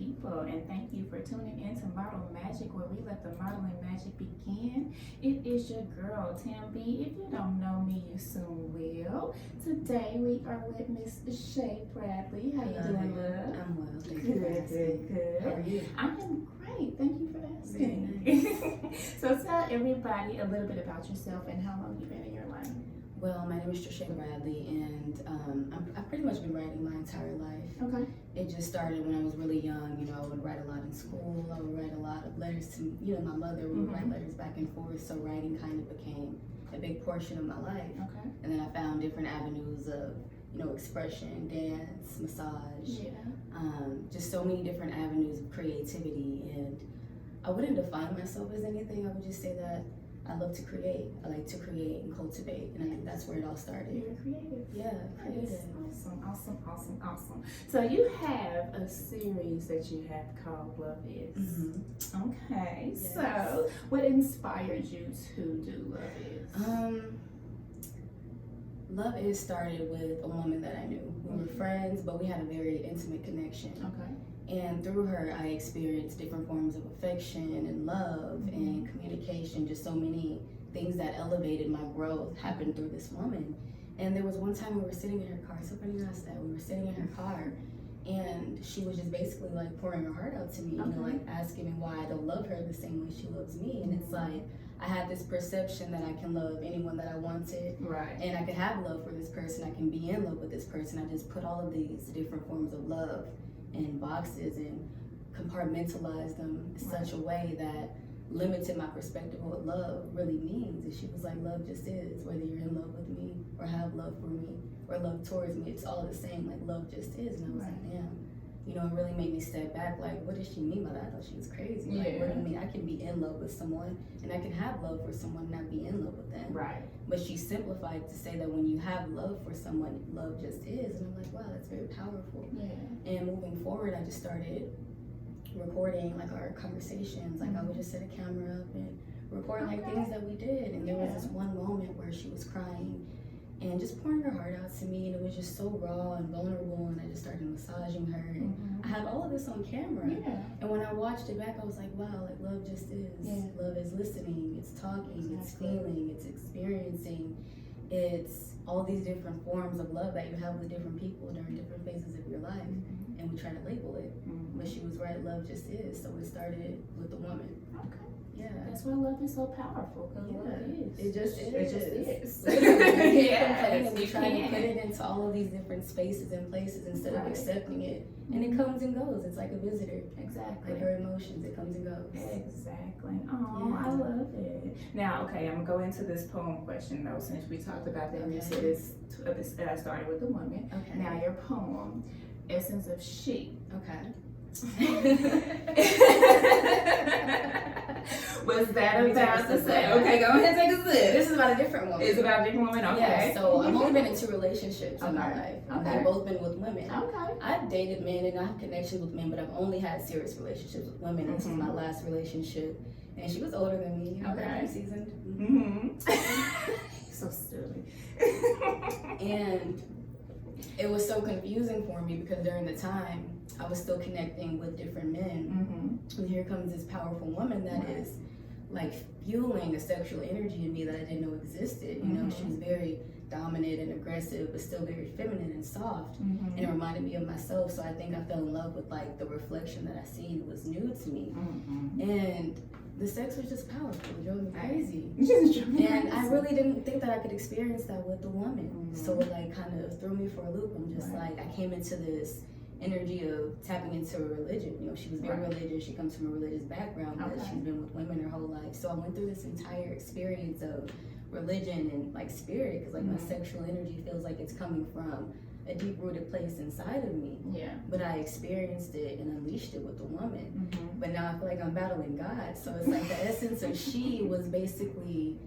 people, and thank you for tuning in to Model Magic, where we let the modeling magic begin. It is your girl, Tam B. If you don't know me, you soon will. Today we are with Miss Shae Bradley. How you doing, love? I'm well, thank you for asking. Good. How are you? I am great. Thank you for asking. Nice. So tell everybody a little bit about yourself and how long you've been in your life. Well, my name is Shae Bradley, and I've pretty much been writing my entire life. Okay. It just started when I was really young. You know, I would write a lot in school. I would write a lot of letters to, my mother. We would write letters back and forth. So writing kind of became a big portion of my life. Okay. And then I found different avenues of, expression, dance, massage. Yeah. Just so many different avenues of creativity. And I wouldn't define myself as anything. I would just say that I love to create. I like to create and cultivate, and I think that's where it all started. You're creative. Yeah, creative. Awesome. So you have a series that you have called Love Is. Mm-hmm. Okay. Yes. So what inspired you to do Love Is? Love Is started with a woman that I knew. We were friends, but we had a very intimate connection. Okay. And through her, I experienced different forms of affection and love and communication. Just so many things that elevated my growth happened through this woman. And there was one time we were sitting in her car. So funny you asked that. We were sitting in her car, and she was just basically like pouring her heart out to me, like asking me why I don't love her the same way she loves me. And it's like I had this perception that I can love anyone that I wanted, right? And I could have love for this person. I can be in love with this person. I just put all of these different forms of love in boxes and compartmentalized them in such a way that limited my perspective of what love really means. And she was like, love just is, whether you're in love with me or have love for me or love towards me, it's all the same. Like, love just is. And I was like, damn, it really made me step back. Like, what does she mean by that? I thought she was crazy. Like, what do you mean? I can be in love with someone and I can have love for someone and not be in love with them. right. But she simplified to say that when you have love for someone, love just is. And I'm like, wow, that's very powerful. Yeah. And moving forward, I just started recording like our conversations. Like I would just set a camera up and record like things that we did. And there was this one moment where she was crying and just pouring her heart out to me, and it was just so raw and vulnerable, and I just started massaging her, and I had all of this on camera. And when I watched it back, I was like, wow, like love just is. Love is listening, it's talking, it's feeling, it's experiencing, it's all these different forms of love that you have with different people during different phases of your life. And we try to label it, but she was right, love just is. So it started with the woman. Okay. Yeah. That's why love is so powerful, because love is. It just is. It just is. And we try to put it into all of these different spaces and places instead of accepting it. And it comes and goes. It's like a visitor. Exactly. Like her emotions, it comes and goes. Exactly. Oh, I love it. Now, okay, I'm gonna go into this poem question though, since we talked about that. You said this I started with the woman. Okay. Now your poem, Essence of She. Okay. Was that about to say? Okay, go ahead and take a sip. This is about a different woman. It's about a different woman. Okay. Yeah, so I've only been in 2 relationships in my life. Okay. They've both been with women. Okay. I've dated men and I have connections with men, but I've only had serious relationships with women until my last relationship. And she was older than me, very seasoned. So silly. And it was so confusing for me because during the time I was still connecting with different men. And here comes this powerful woman that is like fueling a sexual energy in me that I didn't know existed. She was very dominant and aggressive, but still very feminine and soft. And it reminded me of myself. So I think I fell in love with like the reflection that I seen. It was new to me. And the sex was just powerful. It drove me crazy. And I really didn't think that I could experience that with a woman. So it like kind of threw me for a loop. I'm just like, I came into this energy of tapping into a religion. She was very religious. She comes from a religious background, but she's been with women her whole life. So I went through this entire experience of religion and like spirit, because like my sexual energy feels like it's coming from a deep-rooted place inside of me. But I experienced it and unleashed it with the woman. But now I feel like I'm battling God. So it's like the essence of she was basically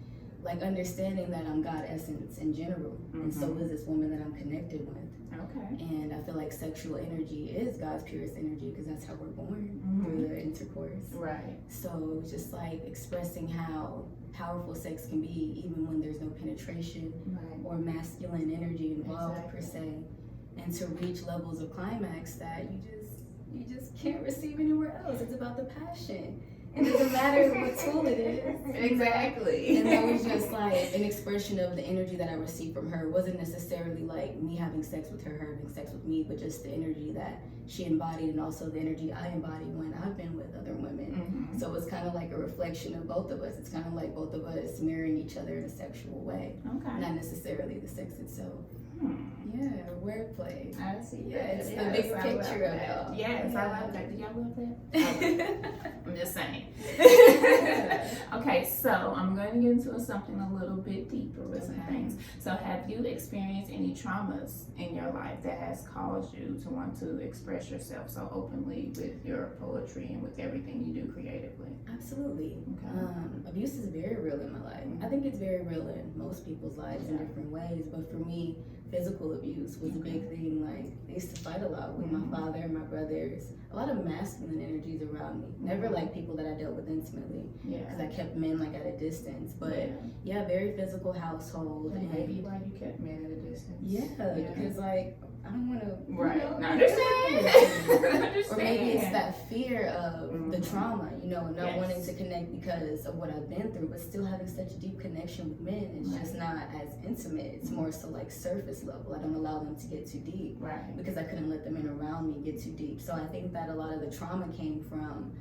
like understanding that I'm God essence in general. And so is this woman that I'm connected with. Okay. And I feel like sexual energy is God's purest energy, because that's how we're born, through the intercourse. Right. So it was just like expressing how powerful sex can be even when there's no penetration or masculine energy involved per se. And to reach levels of climax that you just can't receive anywhere else. It's about the passion. It doesn't matter what tool it is. Exactly. And that was just like an expression of the energy that I received from her. It wasn't necessarily like me having sex with her having sex with me, but just the energy that she embodied and also the energy I embody when I've been with other women. So it's kind of like a reflection of both of us. It's kind of like both of us mirroring each other in a sexual way. Okay. Not necessarily the sex itself. Yeah, wordplay. I see. Yeah, it's Yes, the bigger I picture love of it that. all. Yes, Yeah. I love that. Do y'all love that? I'm just saying. Okay, so I'm going to get into something a little bit deeper with some things. So have you experienced any traumas in your life that has caused you to want to express yourself so openly with your poetry and with everything you do creatively? Absolutely. Okay. Abuse is very real in my life. I think it's very real in most people's lives in different ways, but for me, physical abuse was a big thing. Like, I used to fight a lot with my father and my brothers. A lot of masculine energies around me. Never like people that I dealt with intimately, because I kept men like at a distance. But yeah, very physical household. And maybe why you kept men at a distance. Yeah, because like I don't want to. Right. You know, No, understand. Or maybe it's that fear of the trauma, you know, not Yes. wanting to connect because of what I've been through, but still having such a deep connection with men. It's just not as intimate. It's more so like surface level. I don't allow them to get too deep, Right. because I couldn't let the men around me get too deep. So I think that a lot of the trauma came from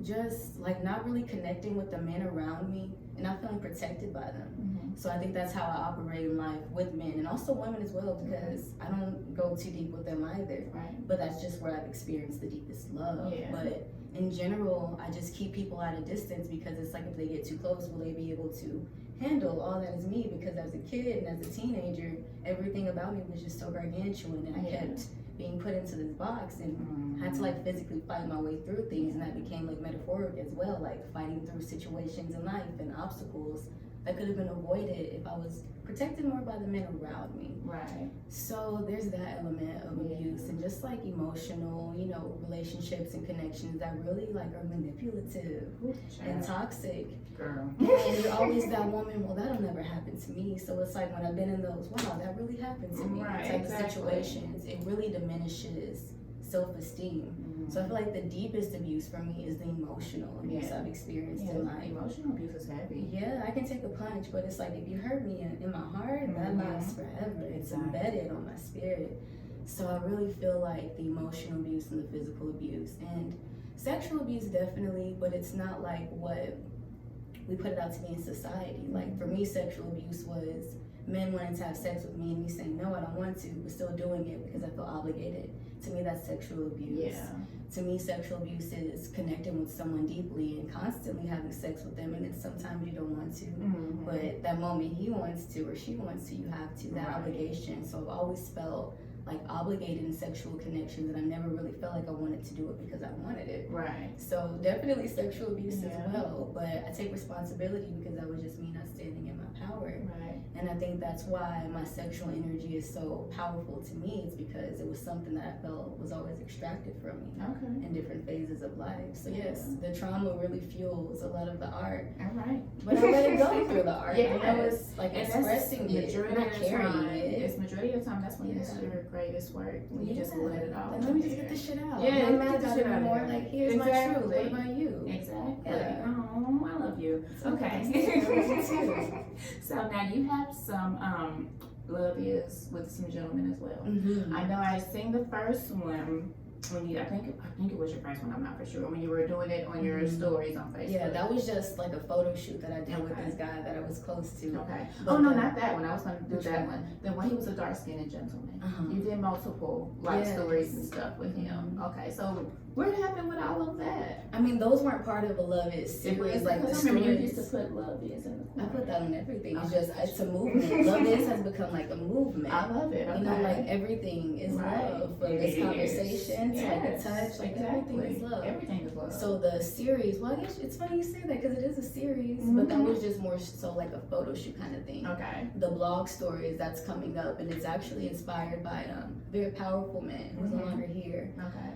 just like not really connecting with the men around me and not feeling protected by them. So I think that's how I operate in life with men and also women as well, because I don't go too deep with them either. Right. But that's just where I've experienced the deepest love. Yeah. But in general, I just keep people at a distance, because it's like if they get too close, will they be able to handle all that is me? Because as a kid and as a teenager, everything about me was just so gargantuan, and I kept being put into this box and had to like physically fight my way through things, and that became like metaphoric as well, like fighting through situations in life and obstacles that could have been avoided if I was protected more by the men around me. Right. So there's that element of abuse, and just like emotional, you know, relationships and connections that really like are manipulative and toxic. Girl. And you're always that woman, well, that'll never happen to me. So it's like when I've been in those, wow, that really happened to me type of situations, it really diminishes self-esteem. So I feel like the deepest abuse for me is the emotional abuse I've experienced in life. Emotional abuse is heavy. Yeah, I can take a punch, but it's like if you hurt me in my heart, that lasts forever. It's embedded on my spirit. So I really feel like the emotional abuse and the physical abuse and sexual abuse definitely, but it's not like what we put it out to be in society. Like for me, sexual abuse was men wanting to have sex with me and me saying no, I don't want to, but still doing it because I feel obligated. To me, that's sexual abuse. Yeah. To me, sexual abuse is connecting with someone deeply and constantly having sex with them, and then sometimes you don't want to, but that moment he wants to or she wants to, you have to, that obligation. So I've always felt like obligated in sexual connections, and I never really felt like I wanted to do it because I wanted it. Right. So definitely sexual abuse as well, but I take responsibility because that was just me not standing in my power. Right. And I think that's why my sexual energy is so powerful to me. It's because it was something that I felt was always extracted from me in different phases of life. So yes, the trauma really fuels a lot of the art. All right. But I let it go through the art. Yeah. You know, it's like expressing it, not carrying it. It's majority of the time that's when it's your greatest work. When you just let it out. Like, let me just get this shit out. Yeah, I'm let me not get mad this shit about it out anymore. there. Like, here's my truth. What about you? Exactly. Yeah. Oh, I love you. Okay. So now you have some love is with some gentlemen as well. I know I seen the first one when you, I think it was your first one, I'm not for sure, when you were doing it on your stories on Facebook. Yeah, that was just like a photo shoot that I did with this guy that I was close to. Okay. But Oh no, not that one. I was gonna do Which that one? one. Then when he was a dark skinned gentleman. You did multiple Yes. stories and stuff with him. Okay, so what happened with all of that? I mean, those weren't part of a Love Is series. Like the I remember you used stories. to put love is in the I corner. put that on everything. It's Okay. just, it's a movement. Love Is has become like a movement. I love it. Okay. You know, like everything is Right. love. From It this is. conversation to like a Yes, touch, like everything is love. Everything is love. So the series, well, I guess it's funny you say that because it is a series, but that was just more so like a photo shoot kind of thing. Okay. The blog stories that's coming up, and it's actually inspired by a very powerful man who's no longer here. Okay.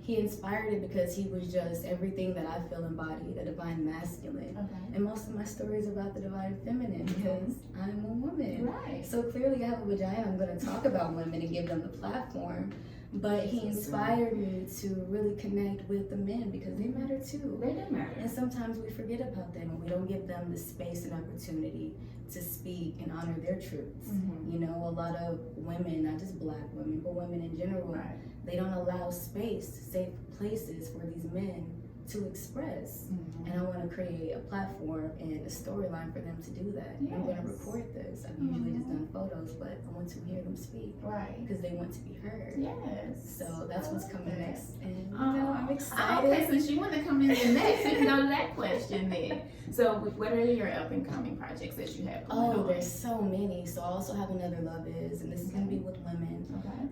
He inspired it because he was just everything that I feel embodied, a divine masculine. Okay. And most of my stories are about the divine feminine because I'm a woman. Right. So clearly I have a vagina. I'm going to talk about women and give them the platform. But he inspired me to really connect with the men because they matter too. They do matter. And sometimes we forget about them and we don't give them the space and opportunity to speak and honor their truths. You know, a lot of women, not just black women, but women in general, they don't allow space, safe places for these men to express. And I want to create a platform and a storyline for them to do that. I'm going to record this. I've usually just done photos, but I want to hear them speak. Because they want to be heard. So that's what's coming next. And I'm excited. Okay, since you want to come in next, we can go to that question then. So what are your up and coming projects that you have going on? There's so many. So I also have another Love Is, and this is going to be with women.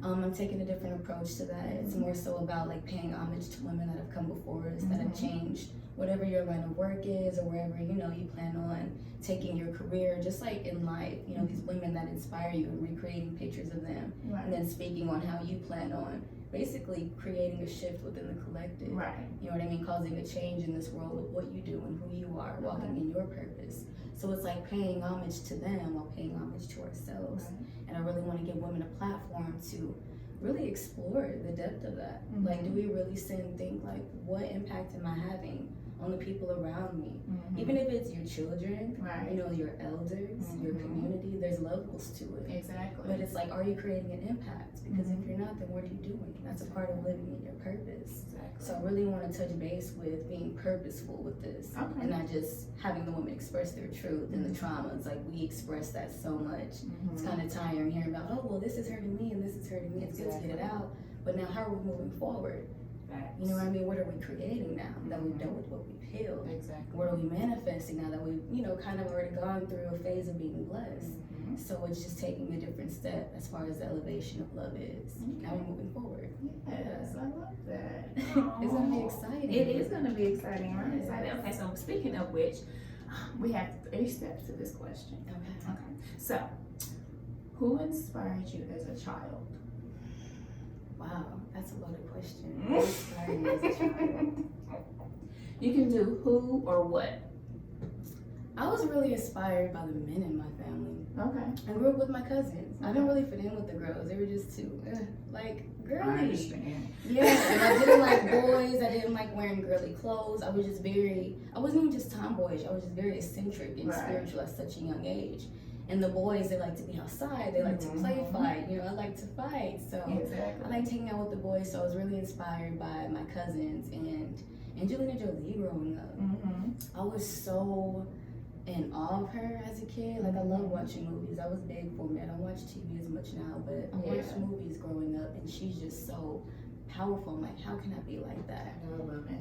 I'm taking a different approach to that. It's more so about like paying homage to women that have come before us, that have changed whatever your line of work is or wherever, you know, you plan on taking your career, just like in life, you know, these women that inspire you and recreating pictures of them and then speaking on how you plan on basically creating a shift within the collective. You know what I mean? Causing a change in this world with what you do and who you are, walking in your purpose. So it's like paying homage to them while paying homage to ourselves. And I really want to give women a platform to really explore the depth of that. Like, do we really sit and think, like, what impact am I having on the people around me? Even if it's your children, you know, your elders, your community, there's levels to it. But it's like, are you creating an impact? Because if you're not, then what are you doing? That's a part of living in your purpose. So I really want to touch base with being purposeful with this and not just having the women express their truth and the traumas. Like, we express that so much. It's kind of tiring hearing about, oh, well, this is hurting me and this is hurting me. It's good to get it out. But now how are we moving forward? You know what I mean? What are we creating now that we've done with what we've healed? What are we manifesting now that we've, you know, kind of already gone through a phase of being blessed? So it's just taking a different step as far as the elevation of Love Is. Now we're moving forward. Yes, I love that. It's going to be exciting. It is going to be exciting. I'm excited. Okay, so speaking of which, we have 3 steps to this question. Okay. So, who inspired you as a child? Wow, that's a loaded question. Who inspired me as a child? You can do who or what. I was really inspired by the men in my family. Okay. I grew up with my cousins. I didn't really fit in with the girls. They were just too, like, girly. I understand. Yeah, and I didn't like boys. I didn't like wearing girly clothes. I was just I wasn't even just tomboyish. I was just very eccentric and spiritual at such a young age. And the boys, they like to be outside. They like to play fight. You know, I like to fight. So I like hanging out with the boys. So I was really inspired by my cousins and Angelina Jolie growing up. I was so in awe of her as a kid. Like, I love watching movies. That was big for me. I don't watch TV as much now, but I watched movies growing up, and she's just so powerful. I'm like, how can I be like that?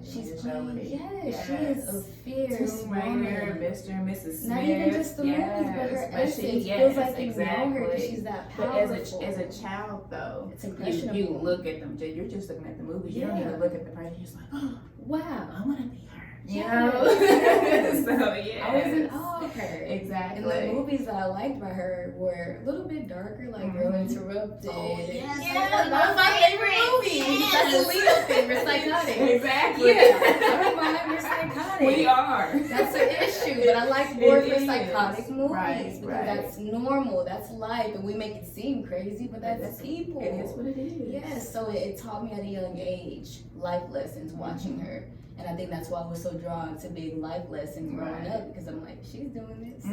She's playing, she is a fierce woman. Mr. and Mrs. Smith. Not even just the movies, but her essence feels like you know her because she's that powerful. But as a child, though, it's impressionable. You look at them, you're just looking at the movies. You don't even look at the person. You're just like, oh, wow, I want to be her. You know? So, yeah. I was in awe of her. Exactly. And the movies that I liked by her were a little bit darker, like Girl Interrupted. Oh, yes. That was my favorite movie. Yes. That's Alita's favorite, Psychotic. Exactly. Yeah. Everybody, we're psychotic. We are. That's an issue, but I like more for psychotic movies. Right. That's normal. That's life, and we make it seem crazy, but that's people. It is what it is. Yes, so it taught me at a young age life lessons watching her. And I think that's why I was so drawn to big life lessons growing up, because I'm like, she's doing it. So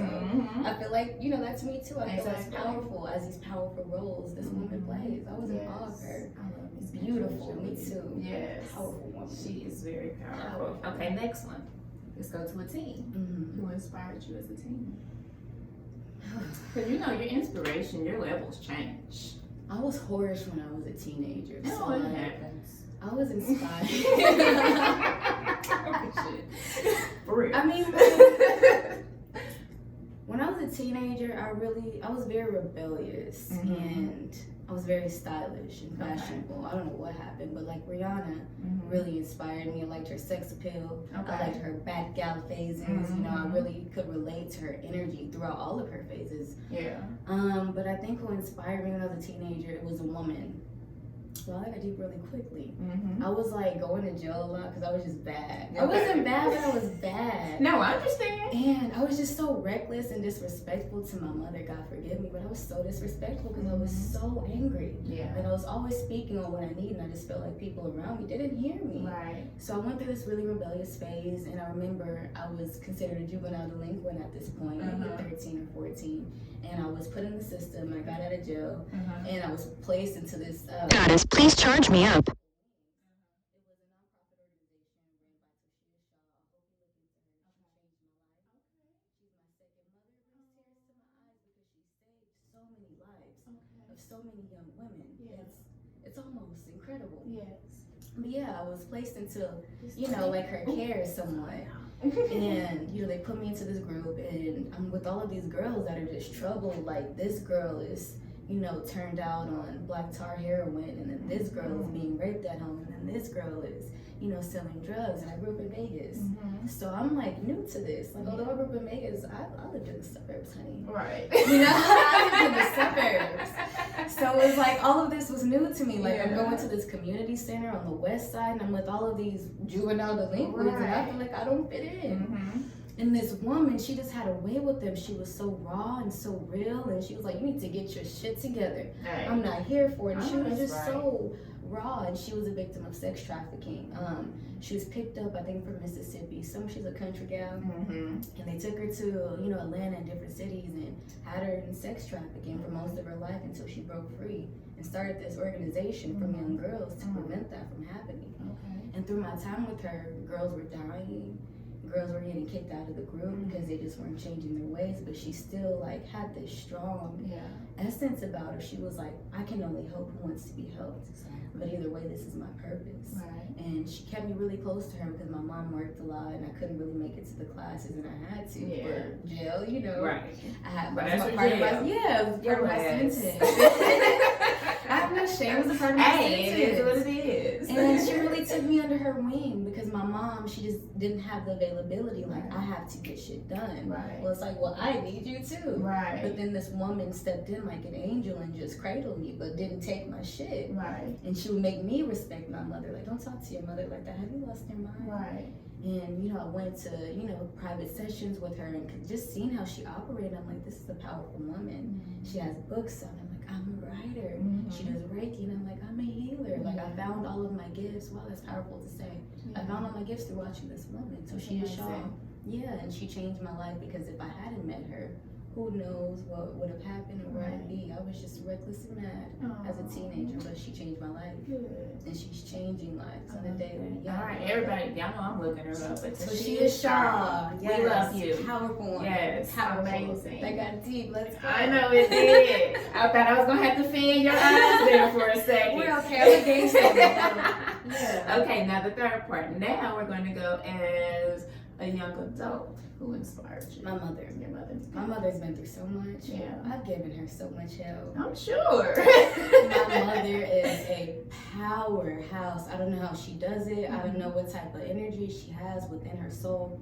I feel like, you know, that's me too. I feel as powerful as these powerful roles this woman plays. I was in awe of her. I love It's beautiful. Me too. Yes. Powerful woman. She is very powerful. Okay, next one. Let's go to a teen. Who inspired you as a teen? Because you know your inspiration, your levels change. I was whorish when I was a teenager. So it happens. I was inspired. For real. I mean, when I was a teenager, I was very rebellious and I was very stylish and fashionable. I don't know what happened, but like Rihanna really inspired me. I liked her sex appeal. I liked her bad gal phases. You know, I really could relate to her energy throughout all of her phases. Yeah. But I think what inspired me when I was a teenager, it was a woman. Well, I got deep really quickly. Mm-hmm. I was like going to jail a lot because I was just bad. I wasn't bad, but I was bad. No, I understand. And I was just so reckless and disrespectful to my mother. God forgive me, but I was so disrespectful because I was so angry. Yeah. And I was always speaking on what I need, and I just felt like people around me didn't hear me. Right. So I went through this really rebellious phase, and I remember I was considered a juvenile delinquent at this point, maybe 13 or 14. And I was put in the system, and I got out of jail, and I was placed into this. Goddess, please charge me up. It was a nonprofit organization ran by Shae. She's my second mother. It brings tears to my eyes because she saved so many lives of so many young women. Yeah. It's almost incredible. Yes. But yeah, I was placed into, like her care somewhat. And, they put me into this group, and I'm with all of these girls that are just troubled. Like, this girl is, turned out on black tar heroin, and then this girl is being raped at home, and then this girl is, selling drugs, and I grew up in Vegas. So I'm, like, new to this. Like, although I grew up in Vegas, I lived in the suburbs, honey. Right. I lived in the suburbs. So it was like, all of this was new to me. Like, I'm going to this community center on the west side, and I'm with all of these juvenile delinquents, and I feel like I don't fit in. And this woman, she just had a way with them. She was so raw and so real, and she was like, you need to get your shit together. Right. I'm not here for it. And she was just right. so raw, and she was a victim of sex trafficking. She was picked up, I think, from Mississippi. She's a country gal, and they took her to, Atlanta and different cities and had her in sex trafficking for most of her life until she broke free and started this organization for young girls to prevent that from happening. And through my time with her, girls were dying. Girls were getting kicked out of the group because they just weren't changing their ways, but she still like had this strong essence about her. She was like, I can only help who wants to be helped. But either way, this is my purpose. And she kept me really close to her because my mom worked a lot and I couldn't really make it to the classes, and I had to for jail, Right. I had But it was that's part of your my jail. it was part of my sentence. I know Shae was a part of my Hey, sentence. it is what it is. And she really took me under her wing because my mom, she just didn't have the availability. Like, I have to get shit done. Right. Well, it's like, well, I need you too. Right. But then this woman stepped in like an angel and just cradled me, but didn't take my shit. Right. And she would make me respect my mother. Like, don't talk to your mother like that. Have you lost your mind? Right. And, I went to, private sessions with her and just seeing how she operated, I'm like, this is a powerful woman. She has books out. I'm like, I'm a writer. She does Reiki, and I'm like, I'm a healer. Like, I found all of my gifts. Wow, that's powerful to say. I found all my gifts through watching this woman. So she is Shae. Yeah, and she changed my life because if I hadn't met her, who knows what would have happened or where I'd be. I was just reckless and mad as a teenager, but she changed my life. Good. And she's changing lives on a daily. All right, everybody, y'all know I'm looking her up. So she is Shae. Yes. We love you. Powerful woman. Yes, Powerful. amazing. That got deep. Let's go. I know it did. I thought I was gonna have to feed your eyes there for a second. We're okay. I'm a gangster. Yeah. Okay, now the third part. Now we're going to go as a young adult who inspired you. My mother. Your mother. My mother's been through so much. Yeah. I've given her so much help. I'm sure. My mother is a powerhouse. I don't know how she does it. I don't know what type of energy she has within her soul.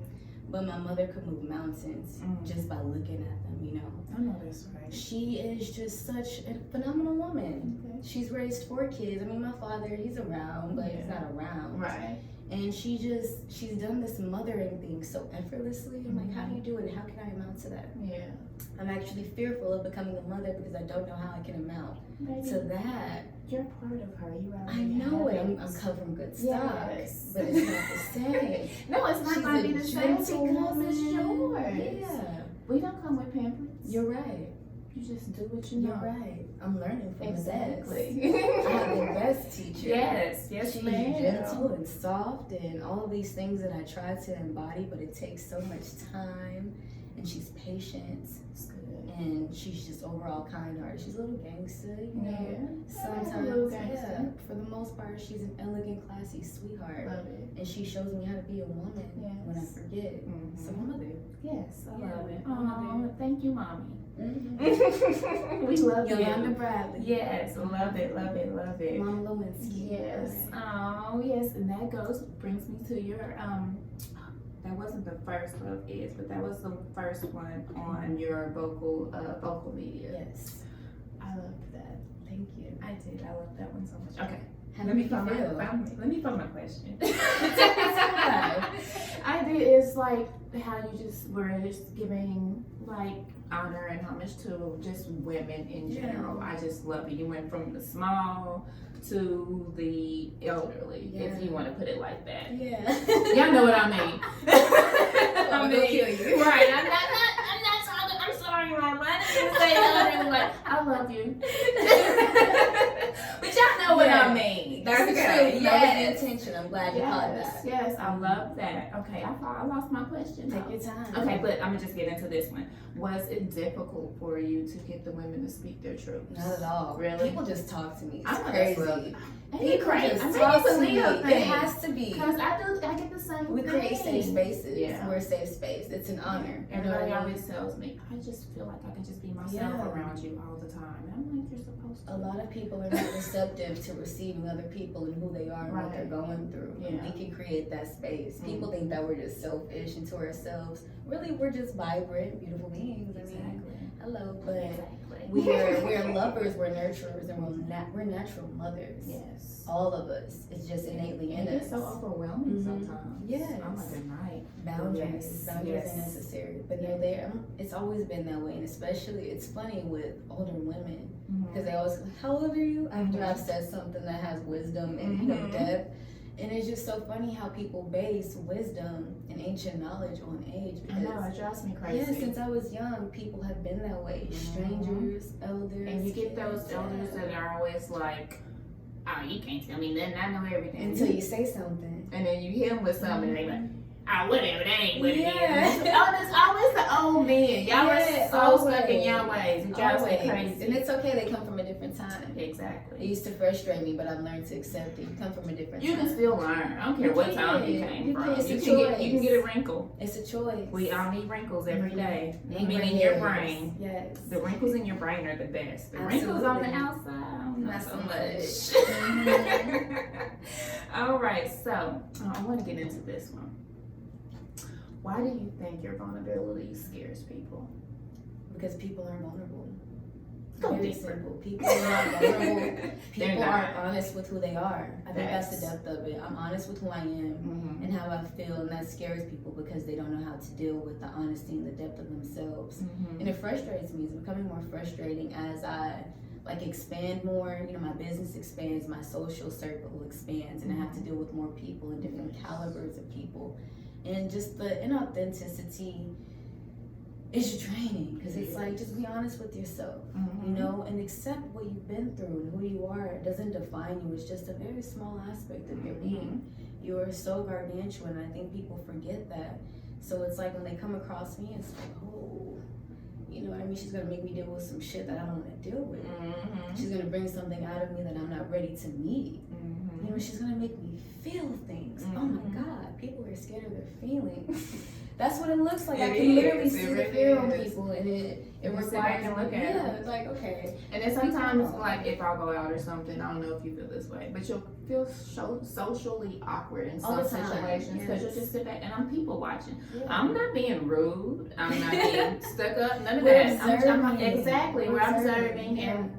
But my mother could move mountains just by looking at them, I know that's right. She is just such a phenomenal woman. Okay. She's raised 4 kids. I mean, my father, he's around, but he's not around. Right. And she's done this mothering thing so effortlessly. I'm like, how do you do it? How can I amount to that? Yeah. I'm actually fearful of becoming a mother because I don't know how I can amount to that. You're part of her. You already I know it. have I'm covering good stock. Yes. But it's not the same. No, it's not She's going a to be the same gentle because it's woman. yours. Yeah. We don't come with pampers. You're right. You just do what you know. You're right. I'm learning from Exactly. the best. I have the best teacher. Yes, She's ma'am. gentle and soft and all of these things that I try to embody, but it takes so much time. And she's patient. That's good. And she's just overall kind-hearted. She's a little gangster, Yeah. Sometimes, A little gangster. for the most part, she's an elegant, classy sweetheart. Love it. And she shows me how to be a woman when I forget. So my mother. Yes, I Yeah, love it. my Oh, mother. thank you, mommy. Mm-hmm. We love Yolanda you. Bradley. Yes, love it, love it, love it. Mom Lewinsky. Yes. Oh, yes, and that brings me to your that wasn't the first Love Is, but that was the first one on your vocal media. Yes. I loved that. Thank you. I did. I loved that one so much. Okay. How Let me did you feel? let me find my question. Yeah. I did. It's like how you just were just giving like honor and homage to just women in general. I just love it. You went from the small to the elderly, if you want to put it like that. Yeah. Y'all know what I mean. I'm gonna kill you. Right. I'm not talking. I'm sorry, Mama. I didn't say elderly. Like, I love you. But y'all know what I mean. That's okay. true. That was the intention. I'm glad you caught that. Yes, I love that. Okay, I thought I lost my question. Take your time. Okay, but I'm gonna just get into this one. Was it difficult for you to get the women to speak their truth? Not at all. Really? People just talk to me. It's I know crazy. that's real. People crazy. just I think talk it's a to me. Leo It thing. has to be. Because I get the same We thing. create safe spaces. Yeah. We're a safe space. It's an honor. You know Everybody what I mean? always tells me, I just feel like I can just be myself Yeah. around you all the time. And I'm like, you're supposed to. A lot of people are not receptive to receiving other people and who they are and what Right. they're going through. Yeah. And we can create that space. Mm. People think that we're just selfish and to ourselves. Really, we're just vibrant, beautiful beings. I mean, hello, but Exactly. we're lovers, we're nurturers, and we're natural mothers. Yes. All of us. It's just innately in And us. it's so overwhelming Mhm. sometimes. Yes. I'm like, at night. Boundaries. Boundaries Yes. are necessary. But no, it's always been that way. And especially, it's funny with older women. Because they always, how old are you? After I've said something that has wisdom and depth. And it's just so funny how people base wisdom and ancient knowledge on age. I know, Because it drives me crazy. yeah, since I was young, people have been that way. Strangers, elders. And you get those kids, elders that are always like, oh, you can't tell me nothing, I know everything. until you say something. And then you hit them with something and they like, oh, whatever, that ain't what it Yeah. is. Oh, it's always the old men. Y'all Yeah, are so stuck in your ways. It drives me Always. crazy. And it's okay, they come from a different time. It Exactly. used to frustrate me, but I've learned to accept it. You come from a different You time. can still learn. I don't care what time you can. came You from. can. It's You a can get a choice. wrinkle. It's a choice. We all need wrinkles every day. And I mean, gray in your hairs. brain. Yes. The wrinkles in your brain are the best. The wrinkles on the Absolutely. outside, not Not so so much. All right, so I want to get into this one. Why do you think your vulnerability scares people? Because people are vulnerable. Go Very deeper. simple. People are not vulnerable. They're People not. aren't honest with who they are. I think that's the Facts. depth of it. I'm honest with who I am and how I feel, and that scares people because they don't know how to deal with the honesty and the depth of themselves. And it frustrates me. It's becoming more frustrating as I expand more. You know, my business expands, my social circle expands, and I have to deal with more people and different calibers of people. And just the inauthenticity is draining because it's like, just be honest with yourself, you know, and accept what you've been through and who you are. It doesn't define you. It's just a very small aspect of your being. You are so gargantuan, and I think people forget that. So it's like when they come across me, it's like, oh, you know what I mean? She's gonna make me deal with some shit that I don't want to deal with. She's gonna bring something out of me that I'm not ready to meet. You know, she's gonna make me feel things. Oh my God, people are scared of their feelings. That's what it looks like. I can literally see the fear on people, and it requires and look at them. it's like, okay. And then sometimes, like, if I go out or something, I don't know if you feel this way, but you'll feel socially awkward in All some the time, situations because you'll yes. just sit back and I'm people watching. Yeah. I'm not being rude. I'm not being stuck up. None of We're that. observing. Exactly. We're observing, yeah. and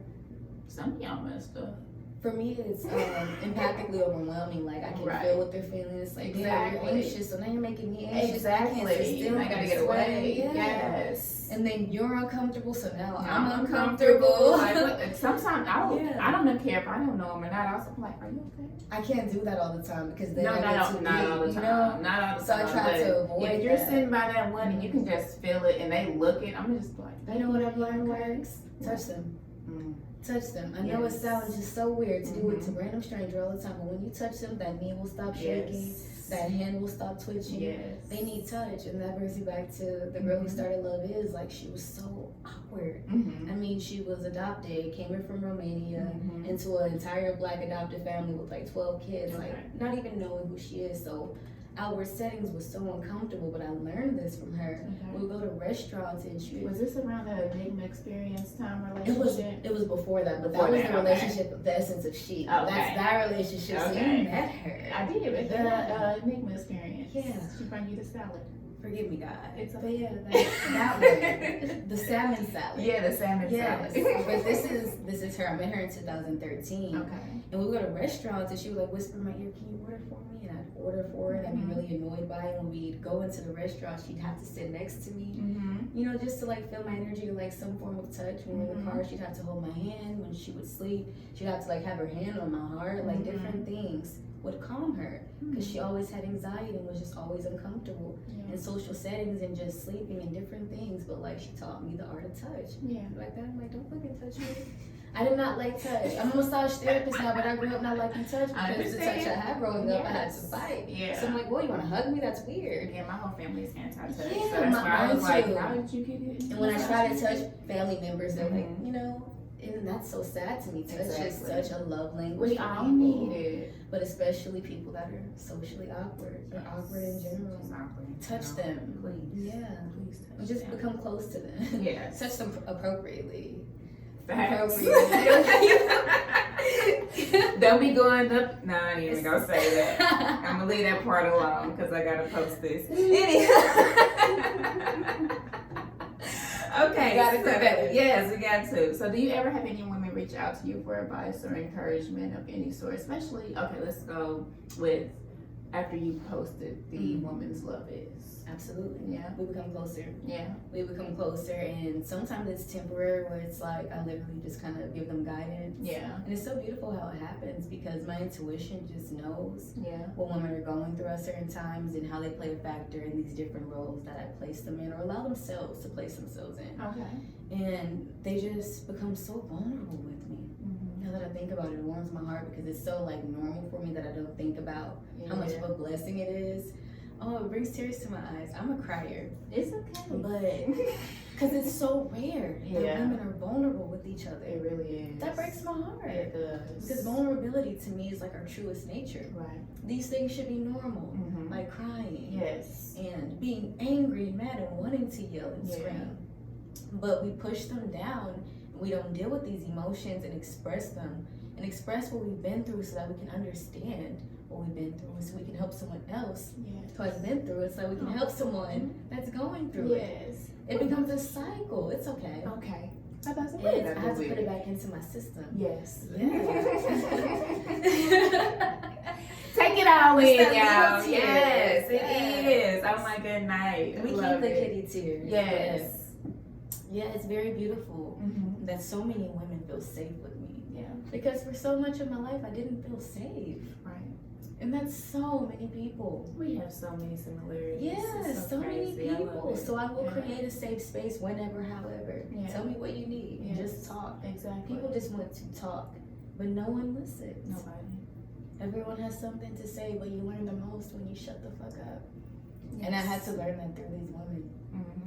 some of y'all messed up. For me, it's empathically overwhelming. Like, I can Right. feel what they're feeling. It's like, damn, you're Exactly. anxious, so now you're making me anxious. I can't sit Exactly. still. I gotta I'm get away. sweating. Yeah. Yes. And then you're uncomfortable, so now I'm I'm uncomfortable. uncomfortable. Like, what, sometimes Yeah. I don't even care if I don't know him or not. I was like, are you okay? I can't do that all the time because then No, I get not too all deep, the you time. know? Not all the So I time. try but to avoid if you're that. sitting by that one and you can just feel it and they look it, I'm just like, You know what I've learned works? Touch them. Mm. Touch them. I know Yes. it sounds just so weird to do it to random stranger all the time, but when you touch them, that knee will stop shaking, Yes. that hand will stop twitching. Yes. They need touch, and that brings you back to the girl who started Love Is. Like, she was so awkward. Mm-hmm. I mean, she was adopted, came in from Romania Mhm. into an entire black adopted family with like 12 kids, Okay. like not even knowing who she is. So outward settings was so uncomfortable, but I learned this from her. Okay. We would go to restaurants and she Was this around the Enigma experience time it relationship? was before that, but Before that was that, the okay. relationship, the essence of she. Okay. That's that relationship. So Okay. you met her. I did, but Yeah. the Enigma experience. Yeah. She brought you the salad. Forgive me, God. But yeah, that one. The salmon salad. Yeah, the salmon yes. salad. But this is her. I met her in 2013. Okay. And we would go to restaurants and she would like whisper in my ear, "Can you order for me?" And I'd order for her and I'd be really annoyed by it. When we'd go into the restaurant, she'd have to sit next to me. You know, just to like feel my energy, like some form of touch. When we were in the car, she'd have to hold my hand. When she would sleep, she'd have to like have her hand on my heart. Like different things would calm her because she always had anxiety and was just always uncomfortable in social settings and just sleeping and different things. But like she taught me the art of touch. Yeah. Like that, I'm like, don't fucking touch me. I did not like touch. I'm a massage therapist now, but I grew up not liking touch because the touch I had growing up, I had to fight. Yeah. So I'm like, well, you want to hug me? That's weird. Yeah, my whole family is anti-touch. Yeah, so that's why I was like, too. how did you get it? And when I try to touch family members, they're like, you know, and that's so sad to me. Touch is such a love language. We all need it. But especially people that are socially awkward or awkward in general. Touch them. Please. Yeah. Please touch Or just them. become close to them. Yeah. Touch them appropriately. Facts. Don't be going up. No, I ain't even gonna say that. I'm gonna leave that part alone because I gotta post this. Okay. Yes, we got to. So, do you ever have any women reach out to you for advice or encouragement of any sort? Especially, okay, let's go with after you posted the Woman's Love Is. Absolutely. Yeah. We become closer. Yeah. We become closer, and sometimes it's temporary where it's like I literally just kind of give them guidance. Yeah. And it's so beautiful how it happens because my intuition just knows what women are going through at certain times and how they play a factor in these different roles that I place them in or allow themselves to place themselves in. Okay. And they just become so vulnerable with me. Now that I think about it, it warms my heart because it's so like normal for me that I don't think about how much of a blessing it is. Oh, it brings tears to my eyes. I'm a crier. It's okay. But, because it's so rare that women are vulnerable with each other. It really is. That breaks my heart. It does. Because vulnerability to me is like our truest nature. Right. These things should be normal. Like crying. Yes. And being angry and mad and wanting to yell and scream. But we push them down. We don't deal with these emotions and express them. And express what we've been through so that we can understand what we've been through, so we can help someone else who has been through it, so we can help someone that's going through it. It becomes a cycle. It's okay. Okay. I have to put it back into my system. Yes. Yeah. Take it all in, y'all. Tears. Yes, it is. Oh my good night. We keep the kitty tears. Yes. Yeah, it's very beautiful that so many women feel safe with me. Yeah. Because for so much of my life, I didn't feel safe. Right. And that's so many people. We have so many similarities. Yes, so many people. So I will Yeah. create a safe space whenever, however. Yeah. Tell me what you need. Yes. Just talk. Exactly. People just want to talk, but no one listens. Nobody. Everyone has something to say, but you learn the most when you shut the fuck up. Yes. And I had to learn that through these women.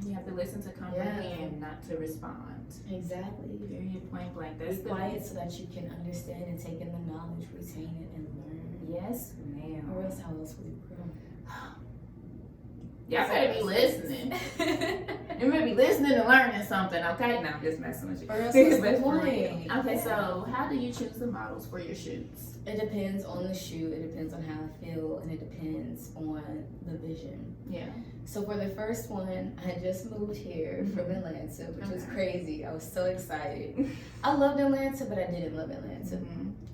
You have to listen to comprehend, not to respond. Exactly. Period, point blank. That's Be quiet so that you can understand and take in the knowledge, retain it, and learn. Yes, ma'am. Or else how else would you grow? Y'all better be listening. You better be listening and learning something, okay? No, I'm just messing with you. Or else what's the But for point? real. Okay, so how do you choose the models for your shoots? It depends on the shoot, it depends on how I feel, and it depends on the vision. Yeah. So for the first one, I had just moved here from Atlanta, which was crazy. I was so excited. I loved Atlanta, but I didn't love Atlanta.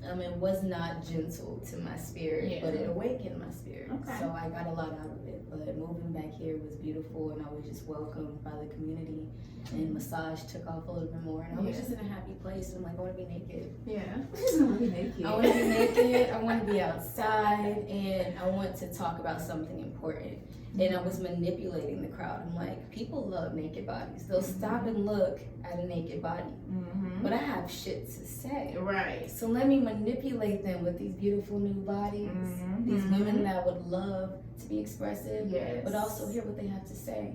It was not gentle to my spirit, but it awakened my spirit. Okay. So I got a lot out of it. But moving back here was beautiful, and I was just welcomed by the community. And massage took off a little bit more, and I was just in a happy place. I'm like, I want to be naked. Yeah. I want to be naked. I want to be naked. I want to be outside, and I want to talk about something important. And I was manipulating the crowd. I'm like, people love naked bodies. They'll stop and look at a naked body. But I have shit to say. Right. So let me manipulate them with these beautiful new bodies. These women that would love to be expressive, but also hear what they have to say.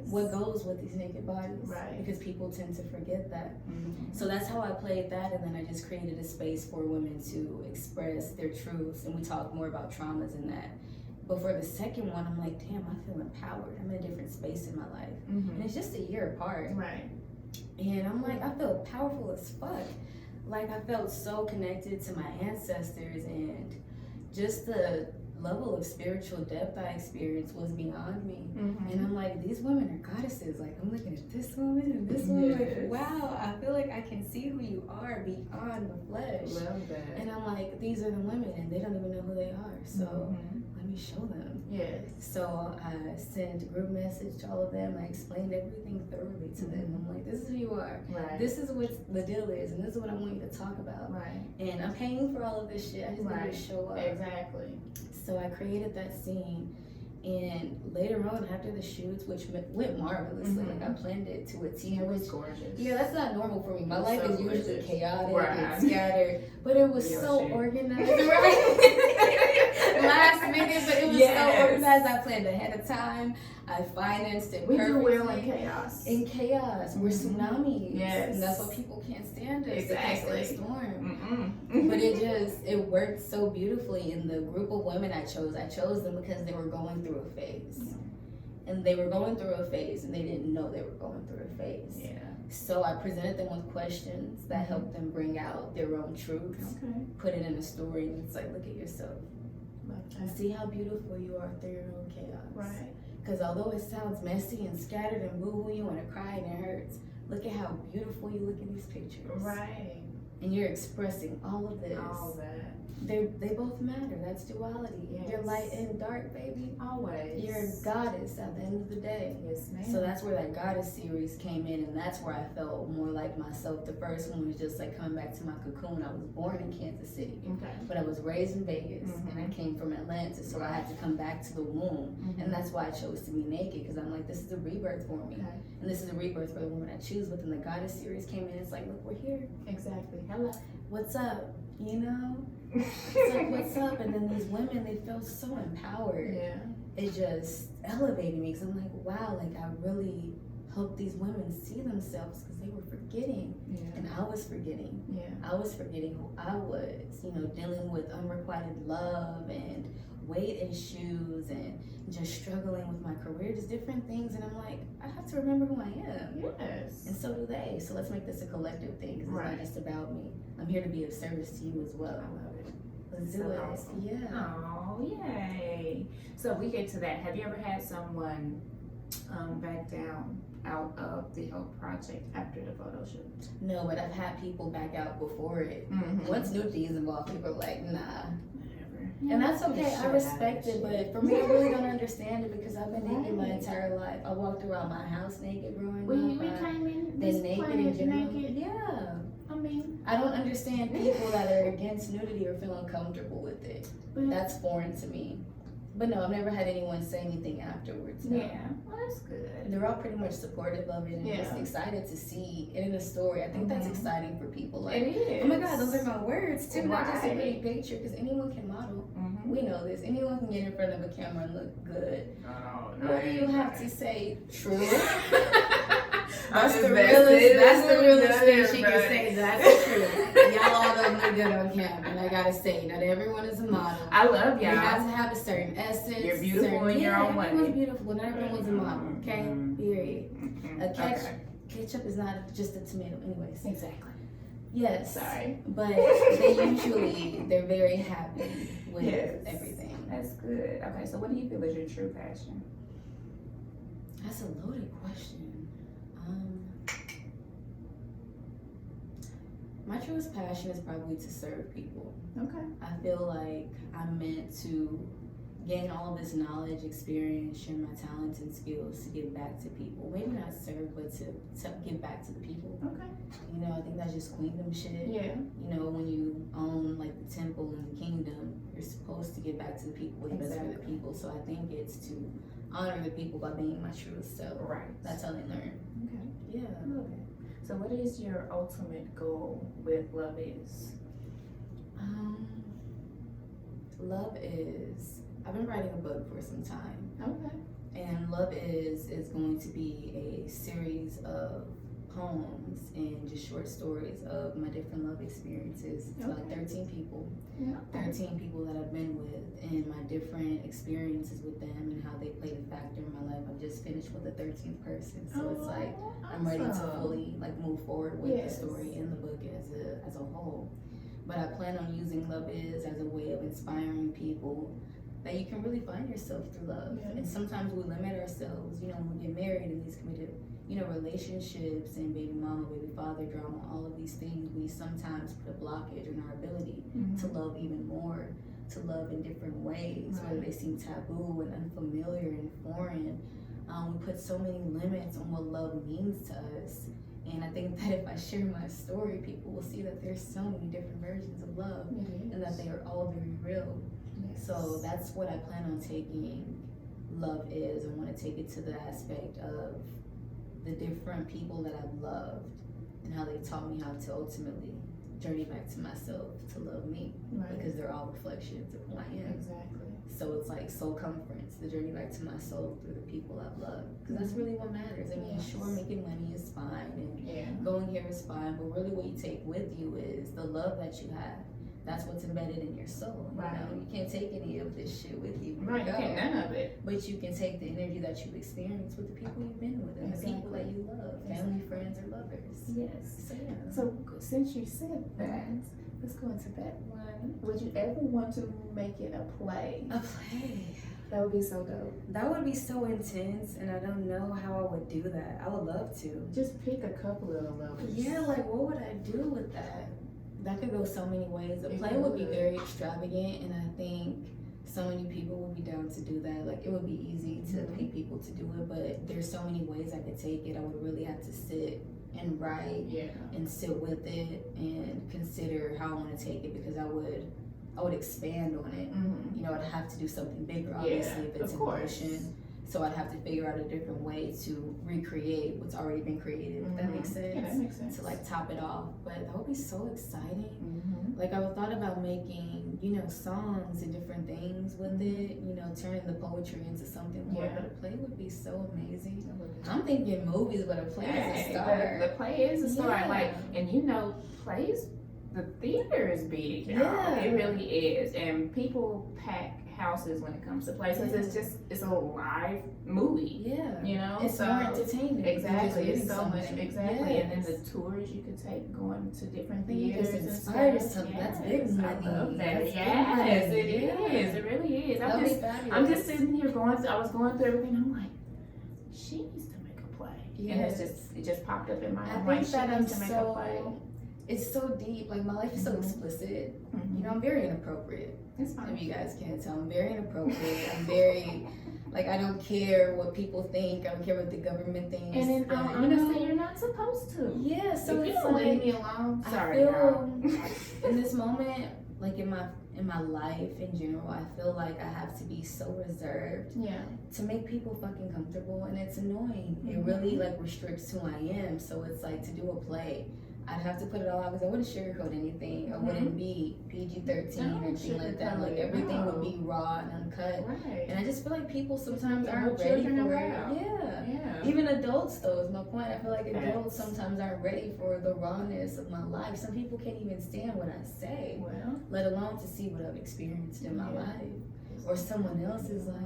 What goes with these naked bodies. Right. Because people tend to forget that. So that's how I played that, and then I just created a space for women to express their truths, and we talk more about traumas and that. But for the second one, I'm like, damn, I feel empowered. I'm in a different space in my life. And it's just a year apart. Right. And I'm like, I feel powerful as fuck. Like, I felt so connected to my ancestors, and just the level of spiritual depth I experienced was beyond me. Mm-hmm. And I'm like, these women are goddesses. Like, I'm looking at this woman and this woman, like, Yes. wow, I feel like I can see who you are beyond the flesh. Love that. And I'm like, these are the women, and they don't even know who they are. So Mhm. let me show them. Yes. So I sent a group message to all of them. I explained everything thoroughly to them. I'm like, this is who you are. Right. This is what the deal is, and this is what I want you to talk about. Right. And I'm paying for all of this shit. I just need Right. you to show up. Exactly. So I created that scene, and later on after the shoots, which went marvelously, like I planned it to a T. It was which- gorgeous. yeah, that's not normal for me. My It was life so is usually gorgeous. chaotic Right. and scattered, but it was Real so shit. organized. Right? Last minute, but it was Yes. so organized. I planned ahead of time. I financed it We do perfectly. well in chaos. In chaos, we're Mhm. tsunamis. Yes. And that's why people can't stand us. Exactly. They can't stand storm. Mm-mm. But it worked so beautifully. In the group of women I chose them because they were going through a phase. And they were going through a phase, and they didn't know they were going through a phase. Yeah. So I presented them with questions that helped them bring out their own truths, Okay. put it in a story, and it's like, look at yourself. Love And that. see how beautiful you are through your own chaos. Right. Because although it sounds messy and scattered and boo-hoo, you want to cry and it hurts, look at how beautiful you look in these pictures. Right. And you're expressing all of this. All that. They both matter. That's duality. You're Yes. light and dark, baby. Always. You're a goddess at the end of the day. Yes, ma'am. So that's where that goddess series came in, and that's where I felt more like myself. The first one was just like coming back to my cocoon. I was born in Kansas City, Okay. but I was raised in Vegas, Mhm. and I came from Atlanta, so I had to come back to the womb. Mhm. And that's why I chose to be naked, because I'm like, this is a rebirth for me. Okay. And this is a rebirth for the woman I choose. But then the goddess series came in, it's like, look, we're here. Exactly. Hello. What's up? You know? It's like, what's up? And then these women, they felt so empowered. Yeah. It just elevated me, because I'm like, wow, like I really helped these women see themselves, because they were forgetting, Yeah. and I was forgetting. Yeah. I was forgetting who I was, you know, dealing with unrequited love and weight issues and just struggling with my career, just different things. And I'm like, I have to remember who I am. Yes. And so do they. So let's make this a collective thing, because Right. it's not just about me. I'm here to be of service to you as well. I love it. Let's So do it. awesome. Yeah. Oh, yay. So we get to that. Have you ever had someone back down out of the whole project after the photo shoot? No, but I've had people back out before it. Mm-hmm. Once nudity is involved, people are like, nah. Whatever. And that's okay. I respect it, but for me, I really don't understand it, because I've been naked my Right. entire life. I walked around my house naked growing When up. we I came in this been naked in planet general. naked, Yeah. I mean, I don't understand people that are against nudity or feel uncomfortable with it. but That's foreign to me. But no, I've never had anyone say anything afterwards. No. yeah, well, that's good. They're all pretty much supportive of it and just Yeah. excited to see it in a story. I think that's Mhm. exciting for people. It Like, is. oh my God, those are my words too, not just a Right. pretty picture, because anyone can model. Mhm. We know this. Anyone can get in front of a camera and look good. No, What do you have to say? True. I'm That's the invested. realest. That's the This is realest thing good, she but- can say. That's the truth. Y'all all don't look good on camera, and I gotta say, not everyone is a model. I love You y'all. have to have a certain essence. You're beautiful certain, in your own way. Everyone's beautiful. Not everyone's a model. Okay, Mhm. period. Mhm. A catch. Okay. Ketchup is not just a tomato, anyways. Exactly. Yes. Sorry. But they're very happy with Yes. everything. That's good. Okay, so what do you feel is your true passion? That's a loaded question. My truest passion is probably to serve people. Okay. I feel like I'm meant to gain all of this knowledge, experience, share my talents and skills to give back to people. Maybe not serve, but to give back to the people. Okay. You know, I think that's just queendom shit. Yeah. You know, when you own like the temple and the kingdom, you're supposed to give back to the people what's best for the Exactly. people. So I think it's to honor the people by being my truest self. Right. That's how they learn. Okay. Yeah. I love it. So what is your ultimate goal with Love Is? Love is. I've been writing a book for some time, Okay. and Love is going to be a series of poems and just short stories of my different love experiences. It's about Okay. 13 people. Yeah. 13 people that I've been with, and my different experiences with them and how they played a factor in my life. I've just finished with the 13th person, so it's like I'm ready to fully like move forward with Yes. the story in the book as a whole. But I plan on using Love Is as a way of inspiring people that you can really find yourself through love. Yeah. And sometimes we limit ourselves, when we get married in these committed, relationships and baby mama, baby father drama, all of these things, we sometimes put a blockage in our ability to love even more, to love in different ways, whether they seem taboo and unfamiliar and foreign. We put so many limits on what love means to us. And I think that if I share my story, people will see that there's so many different versions of love and that they are all very real. Yes. So that's what I plan on taking love is. I want to take it to the aspect of the different people that I've loved and how they taught me how to ultimately journey back to myself to love me, because they're all reflections of who I am. Exactly. So it's like soul conference, the journey back to my soul through the people I've loved, because that's really what matters. I mean, sure, making money is fine and going here is fine, but really what you take with you is the love that you have. That's what's embedded in your soul. Right. You can't take any of this shit with you. Right, you can't, none of it. But you can take the energy that you've experienced with the people you've been with and the people that you love, family, friends, or lovers. Yes. So yeah. So since you said that, let's go into that one. Would you ever want to make it a play? A play. That would be so dope. That would be so intense, and I don't know how I would do that. I would love to. Just pick a couple of the levels. Yeah, like what would I do with that? That could go so many ways. A play would be very extravagant, and I think so many people would be down to do that. Like it would be easy to pick people to do it, but there's so many ways I could take it. I would really have to sit and write and sit with it and consider how I want to take it, because I would expand on it. I'd have to do something bigger, obviously, if it's emotion. So I'd have to figure out a different way to recreate what's already been created, if that makes sense. Yeah, that makes sense. To like top it off. But that would be so exciting. Like I thought about making, songs and different things with it, turning the poetry into something more. But a play would be so amazing. I'm thinking movies, but a play is a star. The play is a star. Like, and plays, the theater is big. Yeah. It really is. And people pack houses when it comes to plays, because it's a live movie. It's more entertaining. Exactly. It's so much. Something. Exactly. And then the tours you could take going to different theaters and inspired stuff. something. That's big money. I love that. That's Yes, big it money. is. It really is. I'm just sitting here I was going through everything. I'm like, she needs to make a play. And it just popped up in my mind. I think that I'm to make a play. It's so deep. Like my life is so explicit. I'm very inappropriate. It's fine. If you guys can't tell, I'm very inappropriate. I'm very, I don't care what people think. I don't care what the government thinks. And then honestly, you're not supposed to. Yeah, so if you it's don't like, leave me alone. Sorry, I feel in this moment, like in my life in general, I feel like I have to be so reserved to make people fucking comfortable, and it's annoying. It really restricts who I am. So it's like, to do a play, I'd have to put it all out, because I wouldn't sugarcoat anything. I wouldn't be PG-13 or anything like that. Like everything would be raw and uncut. Right. And I just feel like people sometimes aren't ready for it. Yeah. Even adults, though, is my point. I feel like adults sometimes aren't ready for the rawness of my life. Some people can't even stand what I say, let alone to see what I've experienced in my life. Or someone else is like,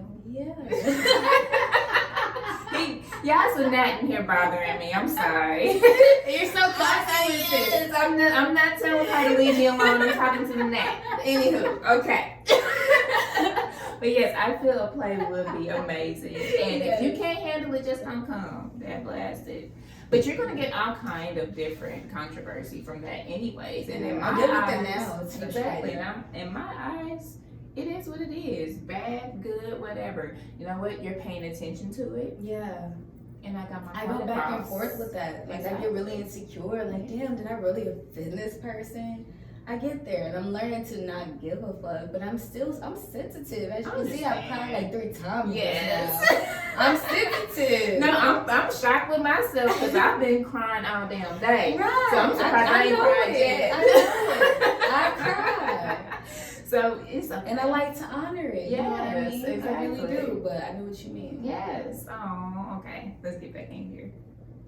Y'all some gnat in here bothering me. I'm sorry. You're so classy with it. I'm not telling her to leave me alone. I'm talking to the gnat. Anywho, okay. But yes, I feel a play would be amazing. And if you can't handle it, just don't come. That blasted. But you're gonna get all kind of different controversy from that, anyways. And in my eyes, now. It's exactly. In my eyes, it is what it is. Bad, good, whatever. You know what? You're paying attention to it. Yeah. And I got my I go back and forth with that. Like, I get really insecure. Like, damn, did I really offend this person? I get there, and I'm learning to not give a fuck, but I'm sensitive. As you can see, I've cried like 3 times. Yes. I'm sensitive. No, I'm shocked with myself, because I've been crying all damn day. Right. So I'm surprised I ain't cried yet. I know it. I cry. So it's okay. And I like to honor it. You know what I mean? Exactly. I really do, but I know what you mean. Yes. Oh, okay. Let's get back in here.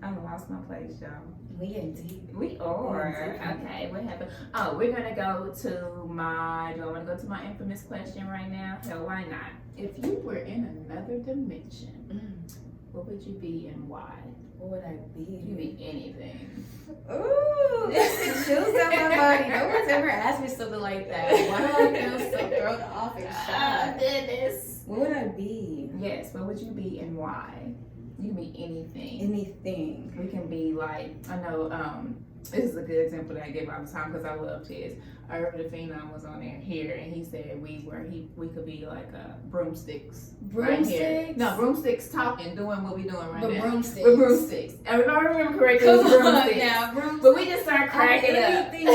I lost my place, y'all. We getting deep. We are. Okay, what happened? Oh, we're gonna go to do I want to go to my infamous question right now? Hell, why not? If you were in another dimension, what would you be and why? What would I be? You be anything. Ooh, that's the chills down my body. No one's ever asked me something like that, why do I feel so thrown off and shocked? Goodness. What would I be? Yes, what would you be and why? You can be anything. Anything. We can be like, I know, this is a good example that I give all the time because I loved his. Irv the Phenom was on there here, and he said we could be like broomsticks. Broomsticks? Right here. No, broomsticks talking, doing what we doing right now. Broomsticks. We're broomsticks. I remember correctly, it was Come on broomsticks. now, broomsticks. But we just started cracking up. Anything though.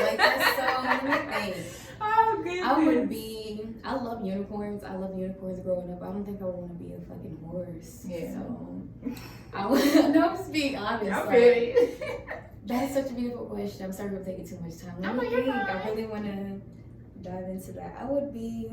Like, that's so many things. Oh, goodness. I would be, I love unicorns. I love unicorns growing up. I don't think I would want to be a fucking horse. Yeah. So, I would, no, I'm just being honest. I like, feel it. that is such a beautiful question. I'm sorry for taking too much time. Let me you're think. fine. I really want to dive into that. I would be,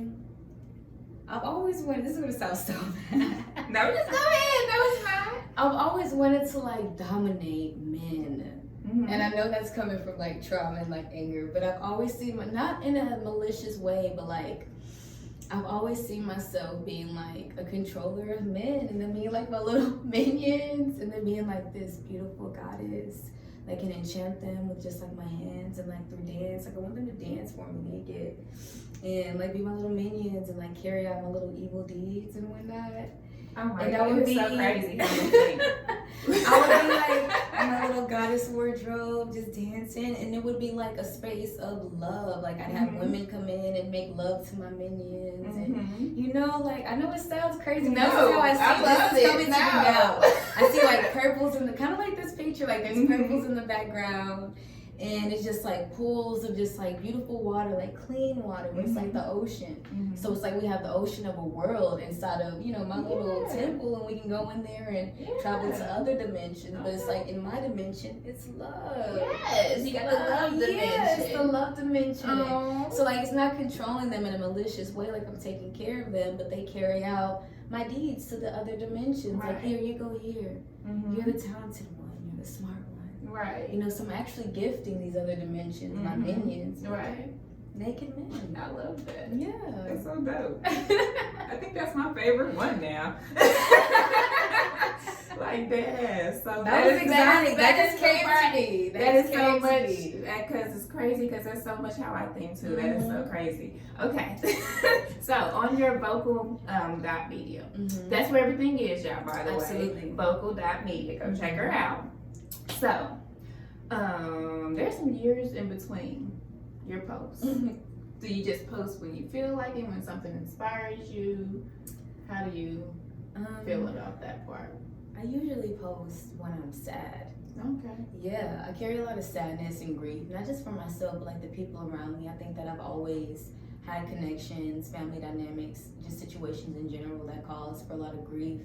I've always wanted, this is going to sound so bad. No, just go ahead. No, it's not. I've always wanted to like dominate men. Mm-hmm. And I know that's coming from like trauma and like anger, but I've always seen, not in a malicious way, but like, I've always seen myself being like a controller of men and then being like my little minions and then being like this beautiful goddess that can enchant them with just like my hands and like through dance. Like I want them to dance for me naked and like be my little minions and like carry out my little evil deeds and whatnot. Oh my And God, that would be so crazy. How you think. I would be like in my little goddess wardrobe, just dancing, and it would be like a space of love. Like I'd have women come in and make love to my minions, and you know, like I know it sounds crazy. No, But this is how I see I love this is coming it to me now. now. I see like purples in the kind of like this picture, like there's purples in the background. And it's just like pools of just like beautiful water, like clean water. But it's like the ocean. So it's like we have the ocean of a world inside of, you know, my little temple, and we can go in there and travel to other dimensions. But it's like in my dimension, it's love. Yes, you got the love dimension. Yes, the love dimension. Oh. So like it's not controlling them in a malicious way, like I'm taking care of them, but they carry out my deeds to the other dimensions. Right. Like here, you go here. You're the talented one. You're the smart one. Right. You know, so I'm actually gifting these other dimensions, my minions. Right. Naked men. I love that. Yeah. That's so dope. I think that's my favorite one now. Like that. So That was exactly, that just came to me. That is so much, because it's crazy, because that's so much how I think too. That is so crazy. Okay. So on your vocal dot media, that's where everything is, y'all, by the way. Vocal dot media. Go check her out. So, there's some years in between your posts. Do you just post when you feel like it, when something inspires you? How do you feel about that part? I usually post when I'm sad. Okay. Yeah, I carry a lot of sadness and grief, not just for myself, but like the people around me. I think that I've always had connections, family dynamics, just situations in general that cause for a lot of grief.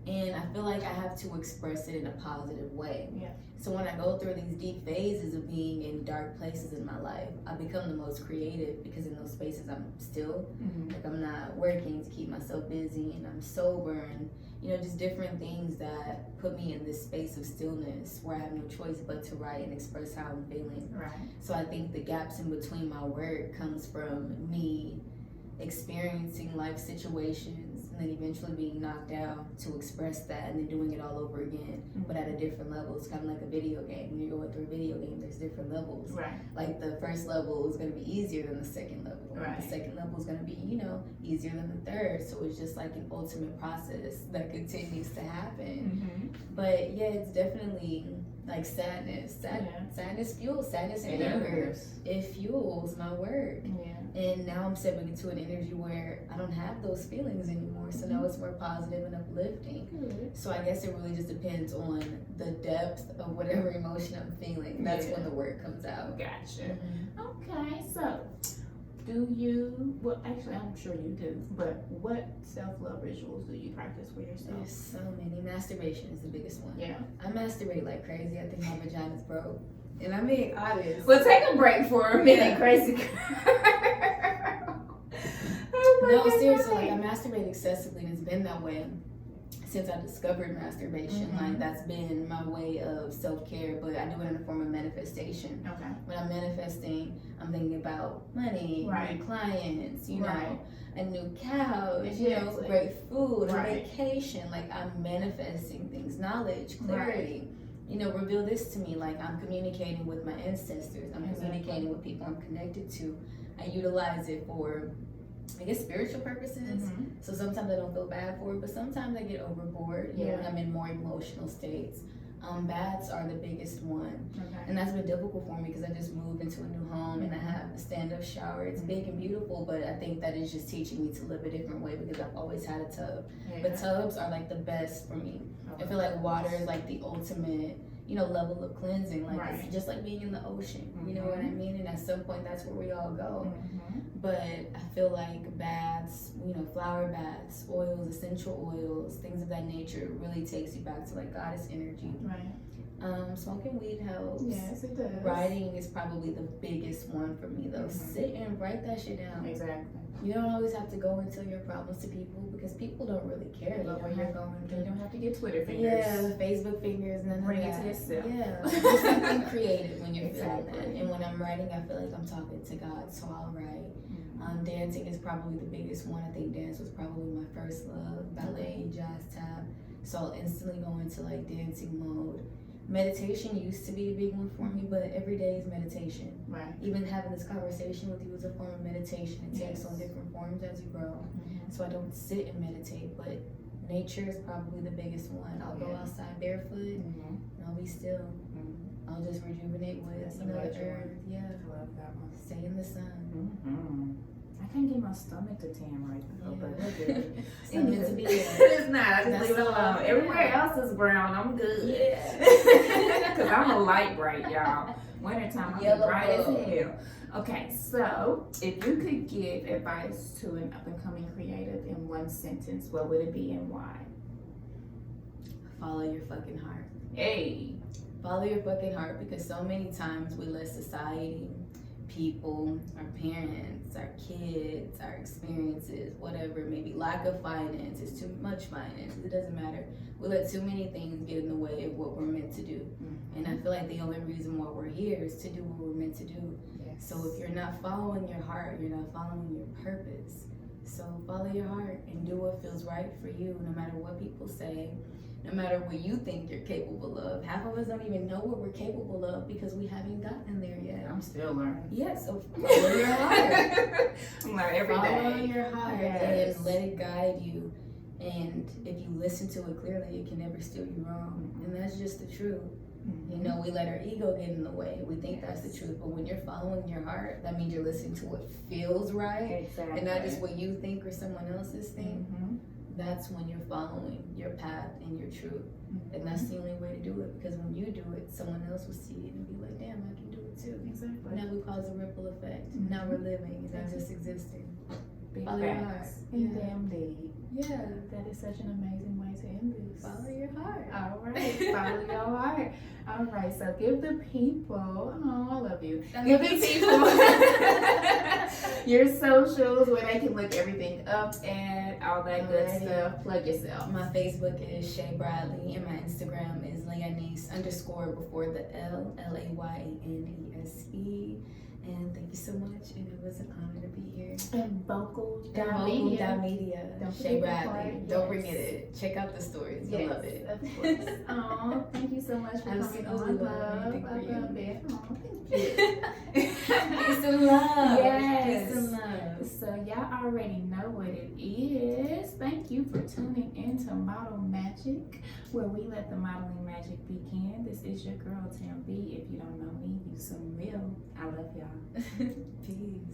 And I feel like I have to express it in a positive way. Yeah. So when I go through these deep phases of being in dark places in my life, I become the most creative because in those spaces I'm still, like I'm not working to keep myself busy, and I'm sober, and you know, just different things that put me in this space of stillness where I have no choice but to write and express how I'm feeling. Right. So I think the gaps in between my work comes from me experiencing life situations and then eventually being knocked out to express that, and then doing it all over again, but at a different level. It's kind of like a video game. When you're going through a video game, there's different levels. Right. Like the first level is going to be easier than the second level. Right. The second level is going to be, you know, easier than the third. So it's just like an ultimate process that continues to happen. But yeah, it's definitely like sadness. Sadness fuels, sadness and anger. It fuels my work. Yeah. And now I'm stepping into an energy where I don't have those feelings anymore. So now it's more positive and uplifting. So I guess it really just depends on the depth of whatever emotion I'm feeling. That's when the word comes out. Gotcha. Okay, so do you, well, actually, I'm sure you do, but what self-love rituals do you practice for yourself? There's so many. Masturbation is the biggest one. Yeah. I masturbate like crazy. I think my vagina's broke. And I mean, honest. Well, take a break for a minute, crazy girl. No, seriously, like I masturbate excessively, and it's been that way since I discovered masturbation. Like that's been my way of self-care, but I do it in the form of manifestation. Okay. When I'm manifesting, I'm thinking about money, new clients, you know, a new couch, you know, great food, a vacation. Like I'm manifesting things, knowledge, clarity. reveal this to me. Like, I'm communicating with my ancestors. I'm communicating with people I'm connected to. I utilize it for, I guess, spiritual purposes. So sometimes I don't feel bad for it, but sometimes I get overboard, when I'm in more emotional states. Baths are the biggest one. And that's been difficult for me because I just moved into a new home and I have a stand-up shower. It's big and beautiful, but I think that is just teaching me to live a different way because I've always had a tub. But tubs are like the best for me. I feel like water is like the ultimate, level of cleansing. Like it's just like being in the ocean. You know what I mean? And at some point, that's where we all go. But I feel like baths, flower baths, oils, essential oils, things of that nature really takes you back to like goddess energy. Smoking weed helps. Yes, it does. Writing is probably the biggest one for me though. Sit and write that shit down. Exactly. You don't always have to go and tell your problems to people because people don't really care about what you're going through. You don't have to get Twitter fingers. Yeah, Facebook fingers, none of Bring that. it to yourself. Yeah, do something creative when you're feeling that. And when I'm writing, I feel like I'm talking to God, so I'll write. Dancing is probably the biggest one. I think dance was probably my first love. Ballet, jazz, tap. So I'll instantly go into like dancing mode. Meditation used to be a big one for me, but every day is meditation. Even having this conversation with you is a form of meditation. It takes on different forms as you grow. So I don't sit and meditate, but nature is probably the biggest one. I'll go outside barefoot and I'll be still. I'll just rejuvenate with the earth. Yeah. I love that one. Stay in the sun. I can't get my stomach to tan right now, but we're good. It's not meant to be. It's not. I just leave it alone. Everywhere else is brown. I'm good. Because I'm a light bright, y'all. Wintertime, I'm Yellow bright as bug. hell. Okay, so if you could give advice to an up-and-coming creative in one sentence, what would it be and why? Follow your fucking heart. Hey. Follow your fucking heart because so many times we let society, people, our parents, our kids, our experiences, whatever, maybe lack of finances, too much finances, it doesn't matter. We let too many things get in the way of what we're meant to do. And I feel like the only reason why we're here is to do what we're meant to do. So if you're not following your heart, you're not following your purpose. So follow your heart and do what feels right for you, no matter what people say. No matter what you think you're capable of. Half of us don't even know what we're capable of because we haven't gotten there yet. I'm still learning. Yeah, so follow your heart. I'm learning every day. Follow your heart and let it guide you. And if you listen to it clearly, it can never steer you wrong. And that's just the truth. We let our ego get in the way. We think that's the truth. But when you're following your heart, that means you're listening to what feels right. Exactly. And not just what you think or someone else's think. That's when you're following your path and your truth. And that's the only way to do it because when you do it, someone else will see it and be like, damn, I can do it too. Exactly. Now we cause a ripple effect. Now we're living, not just existing. Big Follow your heart. facts. And damn deed. Yeah. That is such an amazing way to end this. Follow your heart. All right. Follow your heart. All right. So give the people, I love you. Give the people your socials where they can look everything up and all that good stuff. Plug yourself. My Facebook is Shae Bradley and my Instagram is Leonese _ before the L, LAYANESE. And thank you so much. And it was an honor to be here. And vocal Media. Shae Bradley. Don't Yes. forget it. Check out the stories. You'll love it. Of course. Oh, thank you so much for coming on, love. Thank I you. love it. Oh, thank you. Peace and love. Yes. Peace and love. So y'all already know what it is. Thank you for tuning in to Model Magic, where we let the modeling magic begin. This is your girl Tam B. If you don't know me, you soon will. I love y'all. Peace.